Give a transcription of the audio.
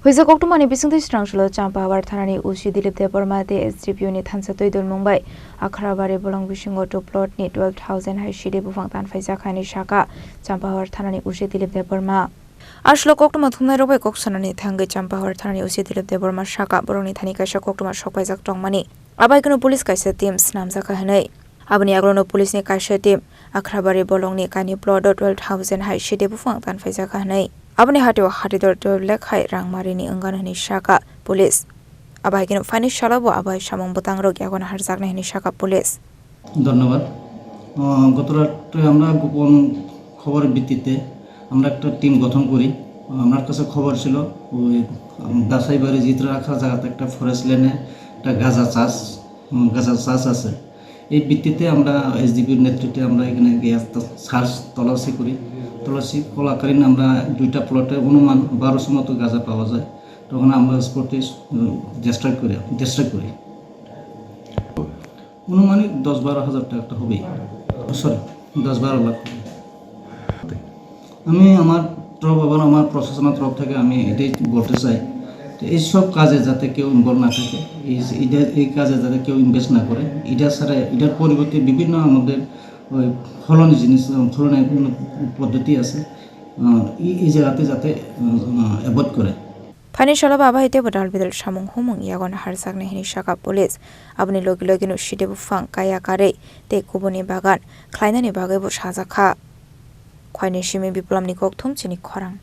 Huisa koktumani bisingti strangshlo Champawar thanani usi Dilip Deborma de SDPU ni thansatoi dol Mumbai Akhrabari bolong bisingo to plot ni 12,000 hai shide bufang tan faisa khani shaka Champawar thanani usi Dilip Deborma Ashlo koktuma thumnai robai koksanani thangai Champawar thanani usi Dilip Deborma shaka boroni thani kaisa koktuma shokpaijak tongmani abai kono police kaisa team snamjaka hanai aboni agrono police ni kaisa team Akhrabari bolong ni kani plot 12,000 hai shide bufang tan faisa hanai Abani hatio hatidor to lekhai rangmarini angganani shaka police abai kino fani shalabo abai samong botang rog yagon harjakna hini shaka police ধন্যবাদ গত রাতে আমরা গোপন খবরের ভিত্তিতে আমরা একটা team গঠন করি আমার কাছে খবর ছিল ওই দাসাইবাড়ি জিতরা রাখা জায়গাতে একটা ফরেস্ট ল্যান্ডে একটা গাঁজা চাষ আছে এই ভিত্তিতে আমরা এসডিপির নেতৃত্বে আমরা এখানে গিয়ে সার্চ তল্লাশি করি তল্লাশি চলাকালীন আমরা দুইটা প্লটে অনুমান 1200 মতো গাঁজা পাওয়া যায় তখন আমরা স্পটে ডিস্ট্রাক্ট করি অনুমানিক 10-12 হাজার টাকা হবেই সরি 10-12 লাখ আমি আমার প্রশাসনের তরফ থেকে আমি এটাই বলতে চাই এইসব কাজে যাতে কেউ ইনভলভ না থাকে এই কাজে যাতে কেউ ইনভেস্ট না করে এটার পরিবর্তে বিভিন্ন আমাদের ওই ফলনের পদ্ধতি আছে এই জায়গাতে যাতে অ্যাভয়েড করে Fani shalaba abai te bodal bidal samong humong yagon harjakna hini shaka police abni logi no shide bufang kaya kare te kuboni bagan khlainani bagai bo sajakha khwaini simi biplamni kokthum chini khorang